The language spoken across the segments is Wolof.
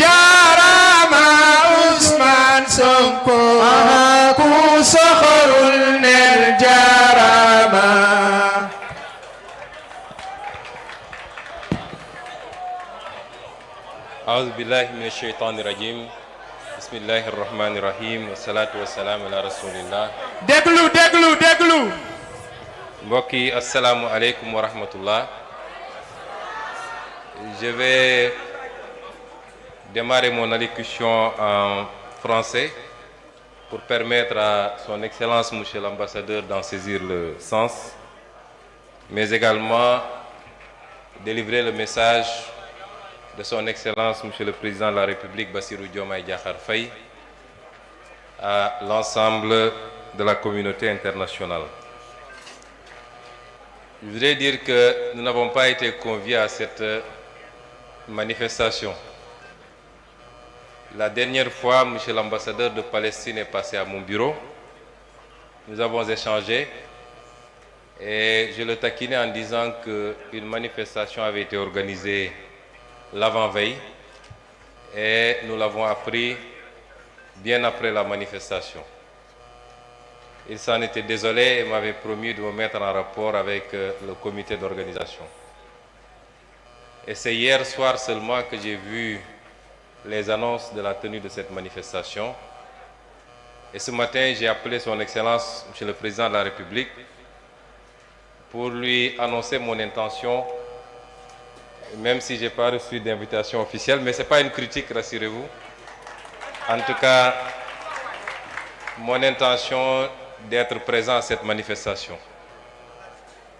jaarama Ousmane Sonko ku soxorul neel jaarama. A'udhu billahi minash shaitanir rajim. Bismillahir rahmanir rahim. Wassalatu wassalamu ala rasulillah. déglu. Mbokk yi assalamu alaikum wa rahmatullah. Je vais démarrer mon allocution en français pour permettre à son excellence monsieur l'ambassadeur d'en saisir le sens, mais également délivrer le message de son excellence monsieur le président de la République Bassirou Diomaye Diakhar Faye à l'ensemble de la communauté internationale. Je voudrais dire que nous n'avons pas été conviés à cette manifestation. La dernière fois, monsieur l'ambassadeur de Palestine est passé à mon bureau. Nous avons échangé et je le taquinais en disant qu'une manifestation avait été organisée l'avant-veille et nous l'avons appris bien après la manifestation. Il s'en était désolé et m'avait promis de me mettre en rapport avec le comité d'organisation. Et c'est hier soir seulement que j'ai vu les annonces de la tenue de cette manifestation. Et ce matin, j'ai appelé son Excellence, Monsieur le Président de la République, pour lui annoncer mon intention, même si je n'ai pas reçu d'invitation officielle, mais ce n'est pas une critique, rassurez-vous. En tout cas, mon intention d'être présent à cette manifestation.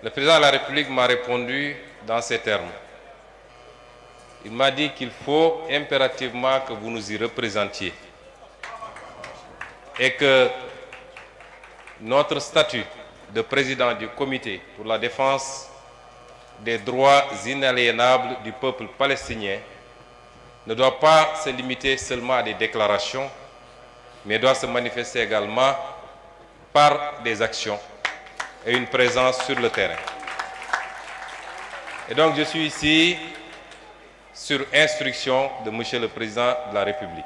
Le Président de la République m'a répondu dans ces termes. Il m'a dit qu'il faut impérativement que vous nous y représentiez et que notre statut de président du comité pour la défense des droits inaliénables du peuple palestinien ne doit pas se limiter seulement à des déclarations, mais doit se manifester également par des actions et une présence sur le terrain. Et donc je suis ici sur instruction de Monsieur le Président de la République.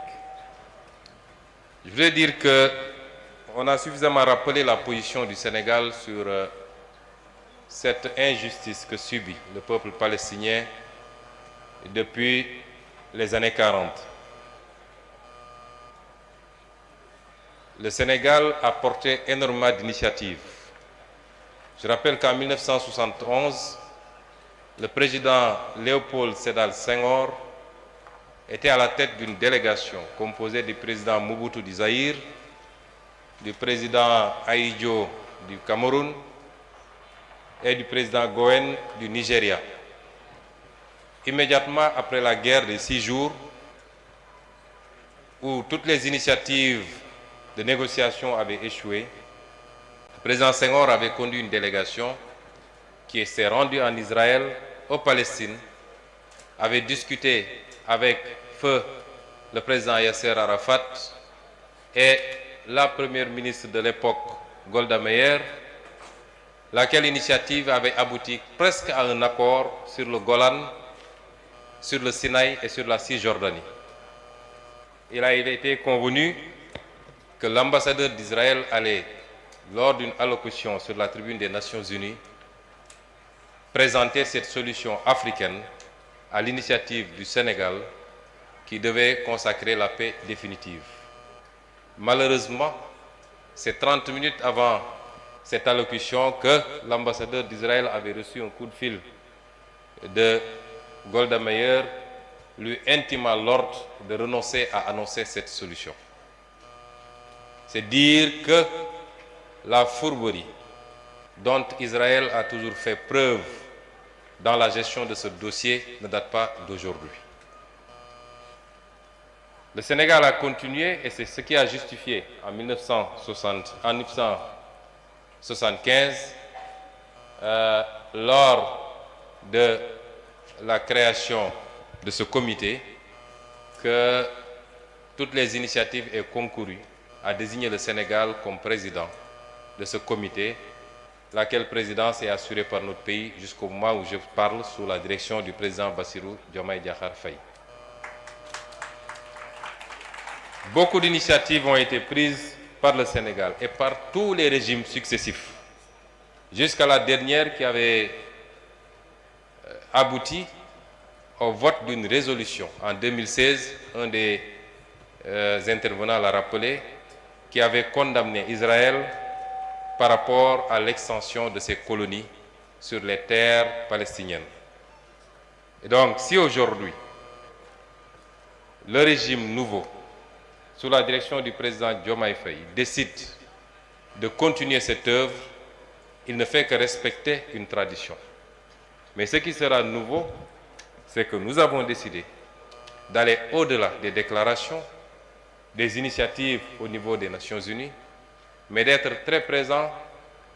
Je voudrais dire qu'on a suffisamment rappelé la position du Sénégal sur cette injustice que subit le peuple palestinien depuis les années 40. Le Sénégal a porté énormément d'initiatives. Je rappelle qu'en 1971, le président Léopold Sédar Senghor était à la tête d'une délégation composée du président Mobutu du Zaïre, du président Ahidjo du Cameroun et du président Goen du Nigeria. Immédiatement après la guerre des 6 jours, où toutes les initiatives de négociation avaient échoué, le président Senghor avait conduit une délégation qui s'est rendue en Israël, aux Palestine, avait discuté avec feu le président Yasser Arafat et la première ministre de l'époque, Golda Meir, laquelle initiative avait abouti presque à un accord sur le Golan, sur le Sinaï et sur la Cisjordanie. Il a été convenu que l'ambassadeur d'Israël allait, lors d'une allocution sur la tribune des Nations Unies, présenter cette solution africaine à l'initiative du Sénégal qui devait consacrer la paix définitive. Malheureusement, c'est 30 minutes avant cette allocution que l'ambassadeur d'Israël avait reçu un coup de fil de Golda Meir lui intimant l'ordre de renoncer à annoncer cette solution. C'est dire que la fourberie dont Israël a toujours fait preuve dans la gestion de ce dossier ne date pas d'aujourd'hui. Le Sénégal a continué et c'est ce qui a justifié en 1975, lors de la création de ce comité, que toutes les initiatives aient concouru à désigner le Sénégal comme président de ce comité, laquelle présidence est assurée par notre pays jusqu'au moment où je parle sous la direction du président Bassirou Diomaye Diakhar Faye. beaucoup d'initiatives ont été prises par le Sénégal et par tous les régimes successifs, jusqu'à la dernière qui avait abouti au vote d'une résolution en 2016, un des intervenants l'a rappelé, qui avait condamné Israël par rapport à l'extension de ses colonies sur les terres palestiniennes. Et donc, si aujourd'hui, le régime nouveau, sous la direction du président Diomaye Faye, décide de continuer cette œuvre, il ne fait que respecter une tradition. Mais ce qui sera nouveau, c'est que nous avons décidé d'aller au-delà des déclarations, des initiatives au niveau des Nations Unies, mais d'être très présents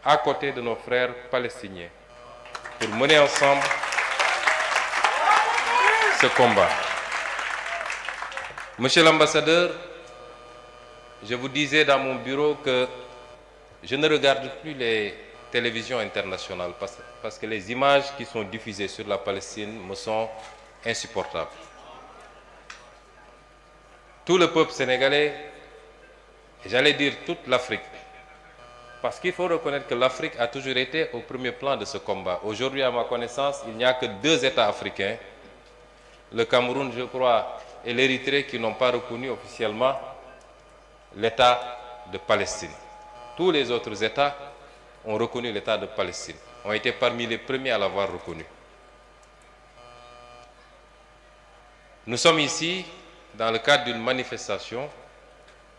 à côté de nos frères palestiniens pour mener ensemble ce combat. Monsieur l'ambassadeur, je vous disais dans mon bureau que je ne regarde plus les télévisions internationales parce que les images qui sont diffusées sur la Palestine me sont insupportables. Tout le peuple sénégalais, et j'allais dire toute l'Afrique, parce qu'il faut reconnaître que l'Afrique a toujours été au premier plan de ce combat. Aujourd'hui, à ma connaissance, il n'y a que 2 États africains, le Cameroun, je crois, et l'Érythrée, qui n'ont pas reconnu officiellement l'État de Palestine. Tous les autres États ont reconnu l'État de Palestine, ont été parmi les premiers à l'avoir reconnu. Nous sommes ici dans le cadre d'une manifestation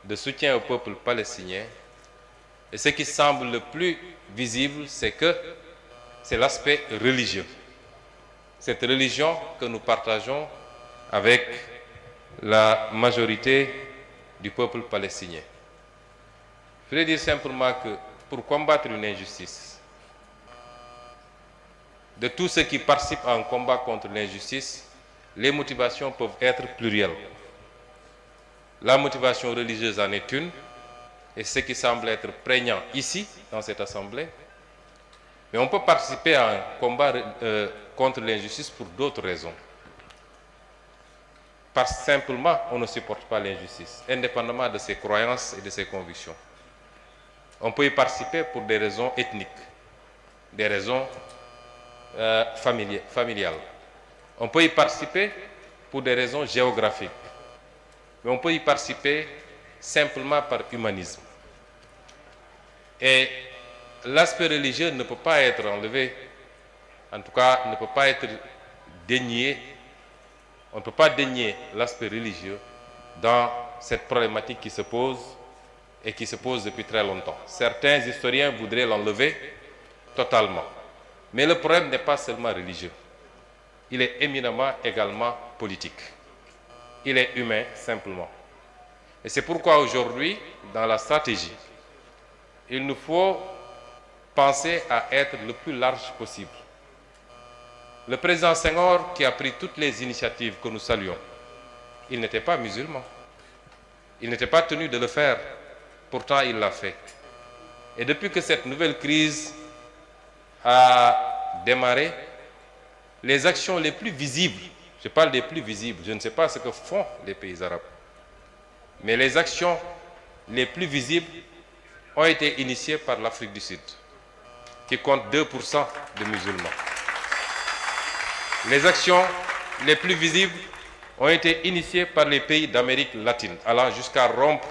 de soutien au peuple palestinien. Et ce qui semble le plus visible, c'est que c'est l'aspect religieux. Cette religion que nous partageons avec la majorité du peuple palestinien. Je voudrais dire simplement que pour combattre une injustice, de tous ceux qui participent à un combat contre l'injustice, les motivations peuvent être plurielles. La motivation religieuse en est une, et ce qui semble être prégnant ici, dans cette assemblée. Mais on peut participer à un combat contre l'injustice pour d'autres raisons. Parce que simplement, on ne supporte pas l'injustice, indépendamment de ses croyances et de ses convictions. On peut y participer pour des raisons ethniques, des raisons familiales. On peut y participer pour des raisons géographiques. Mais on peut y participer simplement par humanisme. Et l'aspect religieux ne peut pas être enlevé, en tout cas ne peut pas être dénié. On ne peut pas dénier l'aspect religieux dans cette problématique qui se pose et qui se pose depuis très longtemps. Certains historiens voudraient l'enlever totalement. Mais le problème n'est pas seulement religieux. Il est éminemment également politique. Il est humain simplement. Et c'est pourquoi aujourd'hui, dans la stratégie, il nous faut penser à être le plus large possible. Le président Senghor, qui a pris toutes les initiatives que nous saluons, il n'était pas musulman. Il n'était pas tenu de le faire. Pourtant, il l'a fait. Et depuis que cette nouvelle crise a démarré, les actions les plus visibles, je parle des plus visibles, je ne sais pas ce que font les pays arabes, mais les actions les plus visibles ont été initiées par l'Afrique du Sud, qui compte 2% de musulmans. Les actions les plus visibles ont été initiées par les pays d'Amérique latine, allant jusqu'à rompre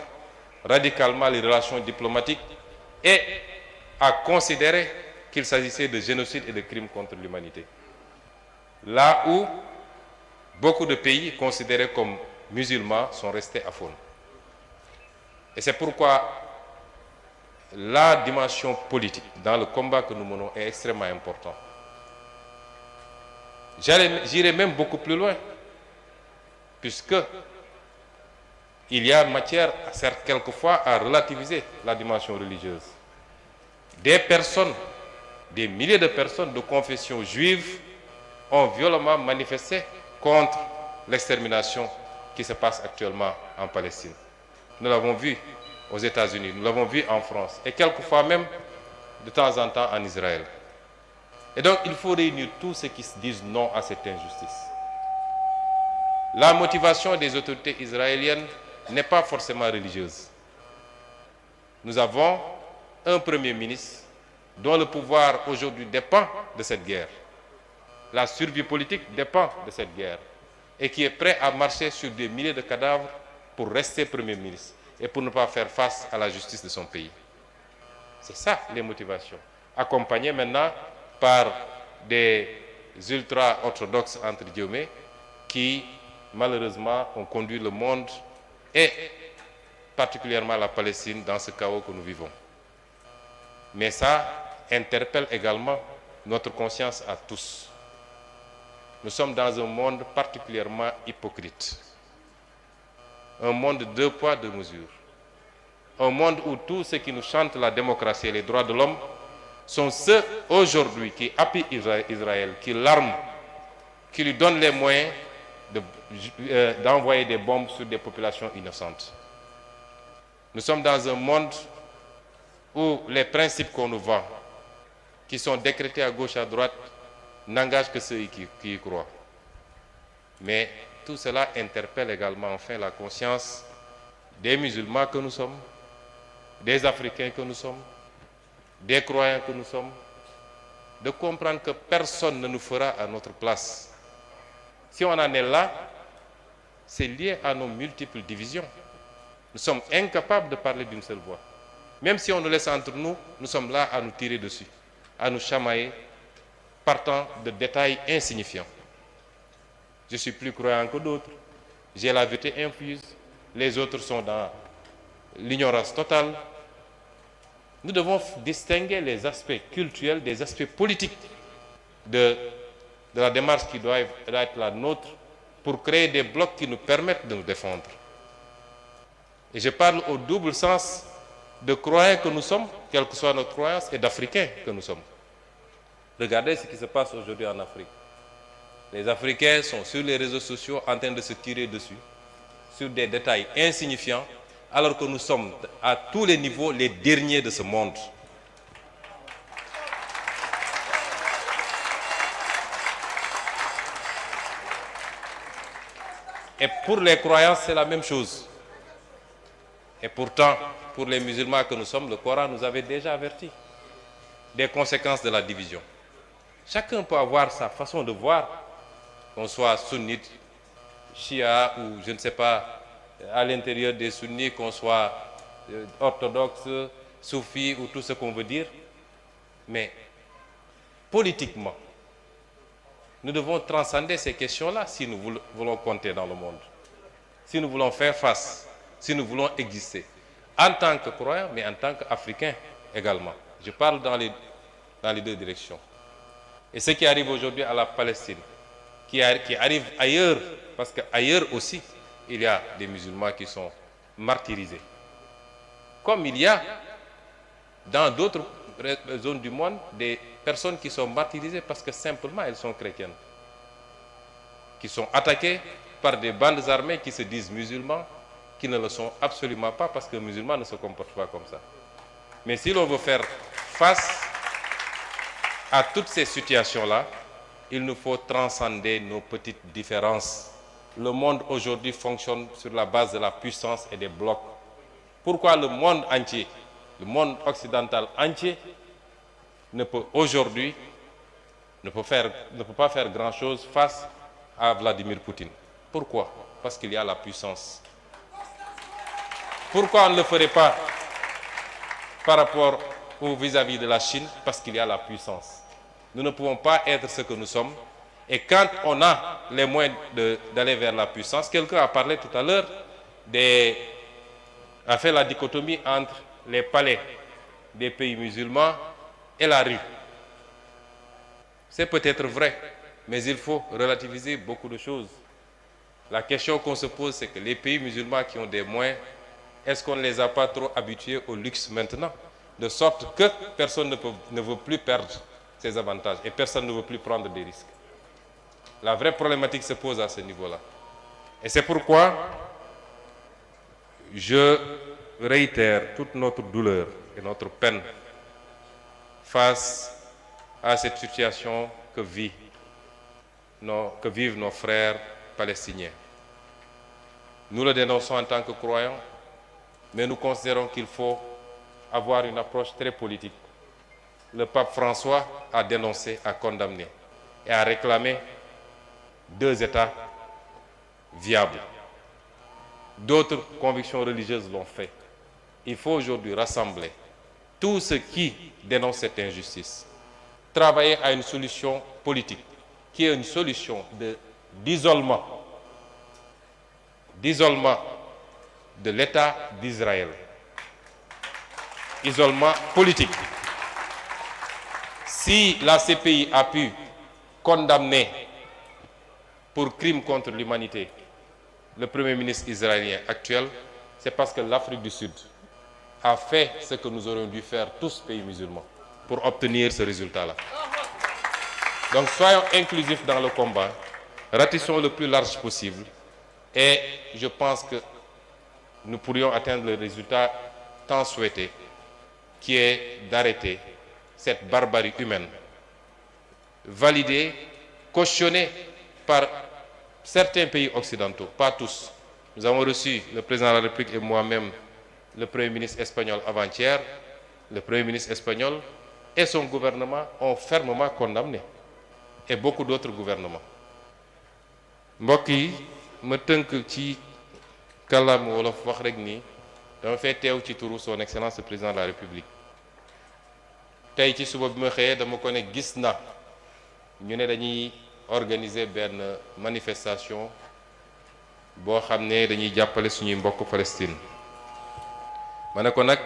radicalement les relations diplomatiques et à considérer qu'il s'agissait de génocide et de crimes contre l'humanité. Là où beaucoup de pays considérés comme musulmans sont restés aphones. Et c'est pourquoi la dimension politique dans le combat que nous menons est extrêmement importante. J'irai même beaucoup plus loin, puisque il y a matière, certes quelquefois, à relativiser la dimension religieuse. Des personnes, des milliers de personnes de confession juive ont violemment manifesté contre l'extermination qui se passe actuellement en Palestine. Nous l'avons vu aux États-Unis, nous l'avons vu en France, et quelquefois même de temps en temps en Israël. Et donc il faut réunir tous ceux qui se disent non à cette injustice. La motivation des autorités israéliennes n'est pas forcément religieuse. Nous avons un Premier ministre dont le pouvoir aujourd'hui dépend de cette guerre. La survie politique dépend de cette guerre et qui est prêt à marcher sur des milliers de cadavres pour rester Premier ministre et pour ne pas faire face à la justice de son pays. C'est ça les motivations. Accompagné maintenant par des ultra-orthodoxes, entre guillemets, qui malheureusement ont conduit le monde et particulièrement la Palestine dans ce chaos que nous vivons. Mais ça interpelle également notre conscience à tous. Nous sommes dans un monde particulièrement hypocrite. Un monde de 2 poids, 2 mesures. Un monde où tous ceux qui nous chantent la démocratie et les droits de l'homme sont ceux aujourd'hui qui appuient Israël, qui l'arment, qui lui donnent les moyens d'envoyer des bombes sur des populations innocentes. Nous sommes dans un monde où les principes qu'on nous vend, qui sont décrétés à gauche, à droite, n'engagent que ceux qui y croient. Mais tout cela interpelle également enfin la conscience des musulmans que nous sommes, des Africains que nous sommes, des croyants que nous sommes, de comprendre que personne ne nous fera à notre place. Si on en est là, c'est lié à nos multiples divisions. Nous sommes incapables de parler d'une seule voix. Même si on nous laisse entre nous, nous sommes là à nous tirer dessus, à nous chamailler, partant de détails insignifiants. Je suis plus croyant que d'autres, j'ai la vérité infuse, les autres sont dans l'ignorance totale. Nous devons distinguer les aspects culturels des aspects politiques de la démarche qui doit être la nôtre pour créer des blocs qui nous permettent de nous défendre. Et je parle au double sens de croyants que nous sommes, quelle que soit notre croyance, et d'Africains que nous sommes. Regardez ce qui se passe aujourd'hui en Afrique. Les Africains sont sur les réseaux sociaux en train de se tirer dessus, sur des détails insignifiants, alors que nous sommes à tous les niveaux les derniers de ce monde. Et pour les croyants, c'est la même chose. Et pourtant, pour les musulmans que nous sommes, le Coran nous avait déjà averti des conséquences de la division. Chacun peut avoir sa façon de voir, qu'on soit sunnite, chia ou je ne sais pas, à l'intérieur des sunnis, qu'on soit orthodoxe, soufi ou tout ce qu'on veut dire. Mais politiquement, nous devons transcender ces questions-là si nous voulons compter dans le monde, si nous voulons faire face, si nous voulons exister, en tant que croyants, mais en tant qu'Africains également. Je parle dans les deux directions. Et ce qui arrive aujourd'hui à la Palestine, qui arrive ailleurs, parce qu'ailleurs aussi, il y a des musulmans qui sont martyrisés. Comme il y a dans d'autres zones du monde des personnes qui sont martyrisées parce que simplement elles sont chrétiennes, qui sont attaquées par des bandes armées qui se disent musulmans, qui ne le sont absolument pas parce que les musulmans ne se comportent pas comme ça. Mais si l'on veut faire face à toutes ces situations-là, il nous faut transcender nos petites différences. Le monde aujourd'hui fonctionne sur la base de la puissance et des blocs. Pourquoi le monde entier, le monde occidental entier, ne peut aujourd'hui, ne peut pas faire grand-chose face à Vladimir Poutine? Pourquoi? Parce qu'il y a la puissance. Pourquoi on ne le ferait pas par rapport ou vis-à-vis de la Chine? Parce qu'il y a la puissance. Nous ne pouvons pas être ce que nous sommes. Et quand on a les moyens d'aller vers la puissance, quelqu'un a parlé tout à l'heure, a fait la dichotomie entre les palais des pays musulmans et la rue. C'est peut-être vrai, mais il faut relativiser beaucoup de choses. La question qu'on se pose, c'est que les pays musulmans qui ont des moyens, est-ce qu'on ne les a pas trop habitués au luxe maintenant? De sorte que personne ne veut plus perdre ses avantages et personne ne veut plus prendre des risques. La vraie problématique se pose à ce niveau-là. Et c'est pourquoi je réitère toute notre douleur et notre peine face à cette situation que vivent nos frères palestiniens. Nous le dénonçons en tant que croyants, mais nous considérons qu'il faut avoir une approche très politique. Le pape François a dénoncé, a condamné et a réclamé 2 États viables. D'autres convictions religieuses l'ont fait. Il faut aujourd'hui rassembler tous ceux qui dénoncent cette injustice, travailler à une solution politique, qui est une solution d'isolement de l'État d'Israël. Isolement politique. Si la CPI a pu condamner pour crime contre l'humanité le Premier ministre israélien actuel, c'est parce que l'Afrique du Sud a fait ce que nous aurions dû faire tous pays musulmans pour obtenir ce résultat-là. Donc soyons inclusifs dans le combat, ratissons le plus large possible et je pense que nous pourrions atteindre le résultat tant souhaité, qui est d'arrêter cette barbarie humaine, validée, cautionnée par certains pays occidentaux, pas tous. Nous avons reçu, le président de la République et moi-même, le Premier ministre espagnol avant-hier. Le Premier ministre espagnol et son gouvernement ont fermement condamné, et beaucoup d'autres gouvernements. mbokk yi ma tënk ci kàllaama wolof wax rek ni dama fay teew ci turu son excellence le président de la République. tey ci suba bi ma xëyee dama ko ne gis na ñu ne dañuy organiser benn manifestation boo xam ne dañuy jàppale suñuy mbokk Palestine ma ne ko nag